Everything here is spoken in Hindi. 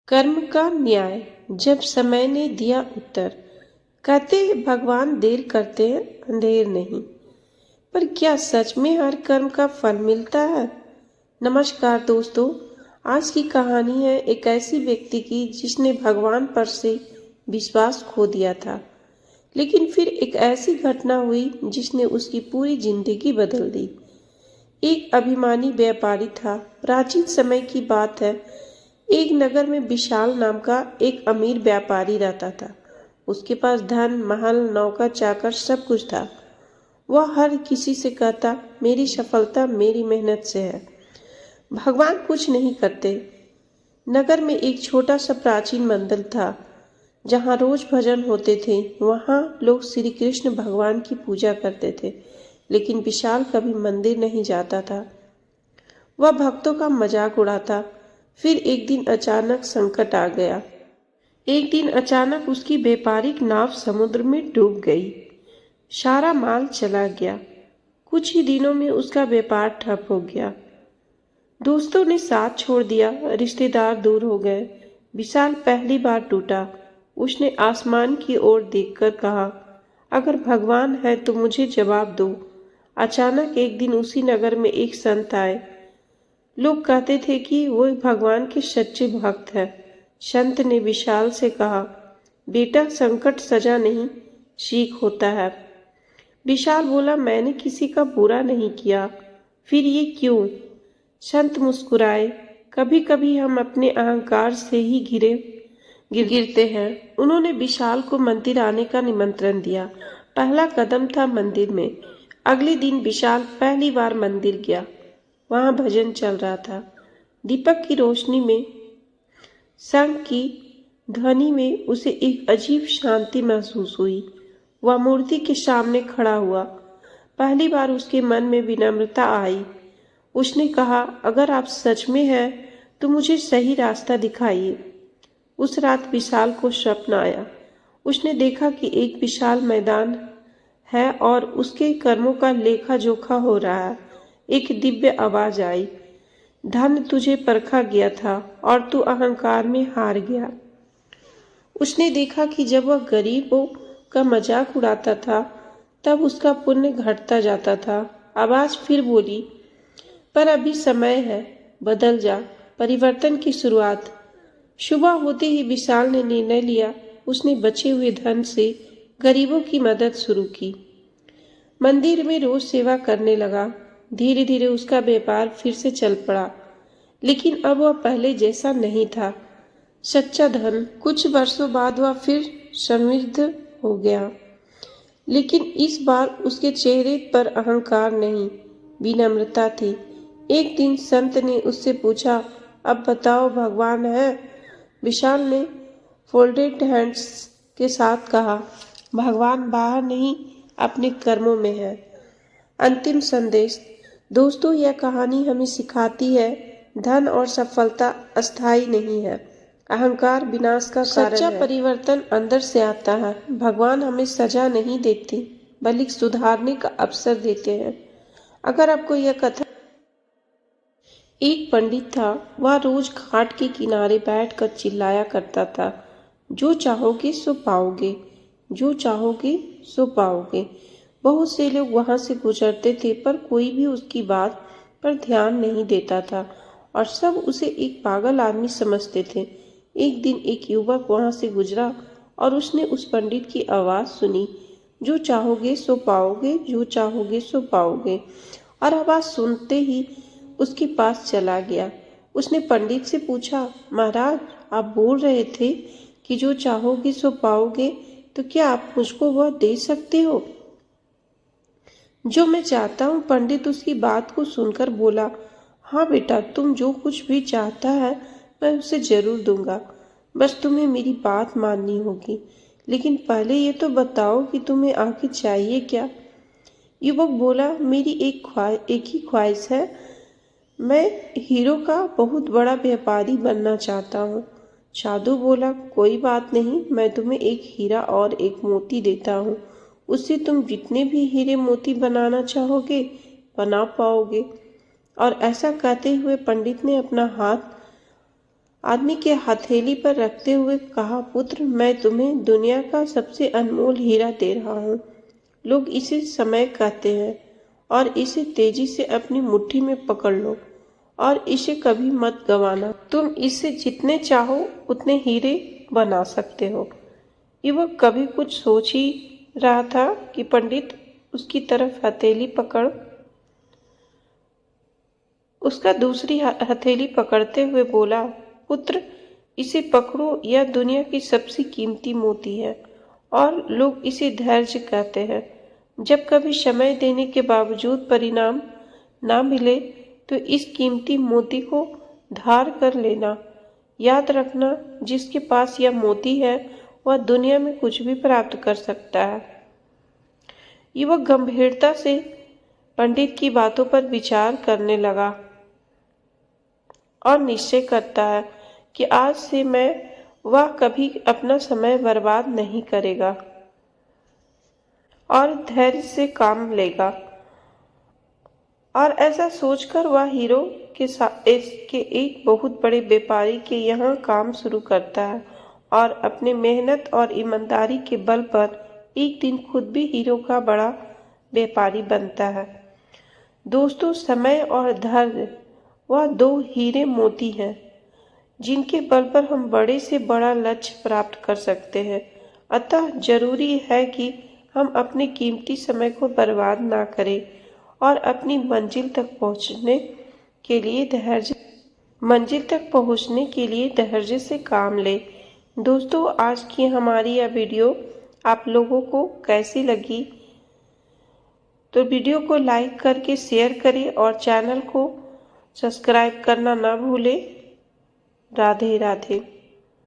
कर्म का न्याय जब समय ने दिया उत्तर। कहते हैं भगवान देर करते हैं अंधेर नहीं। पर क्या सच में हर कर्म का फल मिलता है? नमस्कार दोस्तों, आज की कहानी है एक ऐसी व्यक्ति की जिसने भगवान पर से विश्वास खो दिया था, लेकिन फिर एक ऐसी घटना हुई जिसने उसकी पूरी जिंदगी बदल दी। एक अभिमानी व्यापारी था। प्राचीन समय की बात है। एक नगर में विशाल नाम का एक अमीर व्यापारी रहता था। उसके पास धन, महल, नौकर, चाकर सब कुछ था। वह हर किसी से कहता, मेरी सफलता मेरी मेहनत से है, भगवान कुछ नहीं करते। नगर में एक छोटा सा प्राचीन मंदिर था जहाँ रोज भजन होते थे। वहाँ लोग श्री कृष्ण भगवान की पूजा करते थे, लेकिन विशाल कभी मंदिर नहीं जाता था। वह भक्तों का मजाक उड़ाता। फिर एक दिन अचानक संकट आ गया। एक दिन अचानक उसकी व्यापारिक नाव समुद्र में डूब गई। सारा माल चला गया। कुछ ही दिनों में उसका व्यापार ठप हो गया। दोस्तों ने साथ छोड़ दिया, रिश्तेदार दूर हो गए। विशाल पहली बार टूटा। उसने आसमान की ओर देखकर कहा, अगर भगवान है तो मुझे जवाब दो। अचानक एक दिन उसी नगर में एक संत आए। लोग कहते थे कि वो भगवान के सच्चे भक्त हैं। संत ने विशाल से कहा, बेटा, संकट सजा नहीं, सीख होता है। विशाल बोला, मैंने किसी का बुरा नहीं किया, फिर ये क्यों? संत मुस्कुराए, कभी कभी हम अपने अहंकार से ही गिरते हैं। उन्होंने विशाल को मंदिर आने का निमंत्रण दिया। पहला कदम था मंदिर में। अगले दिन विशाल पहली बार मंदिर गया। वहां भजन चल रहा था। दीपक की रोशनी में, शंख की ध्वनि में उसे एक अजीब शांति महसूस हुई। वह मूर्ति के सामने खड़ा हुआ। पहली बार उसके मन में विनम्रता आई। उसने कहा, अगर आप सच में हैं तो मुझे सही रास्ता दिखाइए। उस रात विशाल को स्वप्न आया। उसने देखा कि एक विशाल मैदान है और उसके कर्मों का लेखा जोखा हो रहा है। एक दिव्य आवाज आई, धन तुझे परखा गया था और तू अहंकार में हार गया। उसने देखा कि जब वह गरीबों का मजाक उड़ाता था तब उसका पुण्य घटता जाता था। आवाज फिर बोली, पर अभी समय है, बदल जा, परिवर्तन की शुरुआत। सुबह होते ही विशाल ने निर्णय लिया। उसने बचे हुए धन से गरीबों की मदद शुरू की। मंदिर में रोज सेवा करने लगा। धीरे धीरे उसका व्यापार फिर से चल पड़ा, लेकिन अब वह पहले जैसा नहीं था। सच्चा धन। कुछ वर्षों बाद वह फिर समृद्ध हो गया, लेकिन इस बार उसके चेहरे पर अहंकार नहीं, विनम्रता थी। एक दिन संत ने उससे पूछा, अब बताओ भगवान है? विशाल ने फोल्डेड हैंड्स के साथ कहा, भगवान बाहर नहीं, अपने कर्मों में है। अंतिम संदेश। दोस्तों, यह कहानी हमें सिखाती है, धन और सफलता अस्थायी नहीं है, अहंकार विनाश का कारण है। सच्चा परिवर्तन अंदर से आता है। भगवान हमें सजा नहीं देते, बल्कि सुधारने का अवसर देते हैं। अगर आपको यह कथा। एक पंडित था। वह रोज घाट के किनारे बैठकर चिल्लाया करता था, जो चाहोगे सो पाओगे, जो चाहोगे सो पाओगे। बहुत से लोग वहां से गुजरते थे, पर कोई भी उसकी बात पर ध्यान नहीं देता था और सब उसे एक पागल आदमी समझते थे। एक दिन एक युवक वहां से गुजरा और उसने उस पंडित की आवाज सुनी, जो चाहोगे सो पाओगे, जो चाहोगे सो पाओगे, और आवाज सुनते ही उसके पास चला गया। उसने पंडित से पूछा, महाराज, आप बोल रहे थे कि जो चाहोगे सो पाओगे, तो क्या आप मुझको वह दे सकते हो जो मैं चाहता हूँ? पंडित उसकी बात को सुनकर बोला, हाँ बेटा, तुम जो कुछ भी चाहता है मैं उसे जरूर दूंगा, बस तुम्हें मेरी बात माननी होगी। लेकिन पहले ये तो बताओ कि तुम्हें आखिर चाहिए क्या? युवक बोला, मेरी एक ही ख्वाहिश है, मैं हीरो का बहुत बड़ा व्यापारी बनना चाहता हूँ। साधु बोला, कोई बात नहीं, मैं तुम्हें एक हीरा और एक मोती देता हूँ, उससे तुम जितने भी हीरे मोती बनाना चाहोगे बना पाओगे। और ऐसा कहते हुए पंडित ने अपना हाथ आदमी के हथेली पर रखते हुए कहा, पुत्र, मैं तुम्हें दुनिया का सबसे अनमोल हीरा दे रहा हूँ। लोग इसे समय कहते हैं और इसे तेजी से अपनी मुट्ठी में पकड़ लो और इसे कभी मत गंवाना। तुम इससे जितने चाहो उतने हीरे बना सकते हो। युवक कभी कुछ सोच ही रहा था कि पंडित उसकी तरफ हथेली पकड़ उसका दूसरी हथेली पकड़ते हुए बोला, पुत्र, इसे पकड़ो, यह दुनिया की सबसे कीमती मोती है और लोग इसे धैर्य कहते हैं। जब कभी समय देने के बावजूद परिणाम ना मिले तो इस कीमती मोती को धार कर लेना। याद रखना, जिसके पास यह मोती है वह दुनिया में कुछ भी प्राप्त कर सकता है। युवक गंभीरता से पंडित की बातों पर विचार करने लगा और निश्चय करता है कि आज से वह कभी अपना समय बर्बाद नहीं करेगा और धैर्य से काम लेगा। और ऐसा सोचकर वह हीरो के एक बहुत बड़े व्यापारी के यहाँ काम शुरू करता है और अपने मेहनत और ईमानदारी के बल पर एक दिन खुद भी हीरो का बड़ा व्यापारी बनता है। दोस्तों, समय और धैर्य वह दो हीरे मोती हैं जिनके बल पर हम बड़े से बड़ा लक्ष्य प्राप्त कर सकते हैं। अतः जरूरी है कि हम अपने कीमती समय को बर्बाद ना करें और अपनी मंजिल तक पहुंचने के लिए धैर्य से काम लें। दोस्तों, आज की हमारी यह वीडियो आप लोगों को कैसी लगी? तो वीडियो को लाइक करके शेयर करें और चैनल को सब्सक्राइब करना ना भूलें। राधे राधे।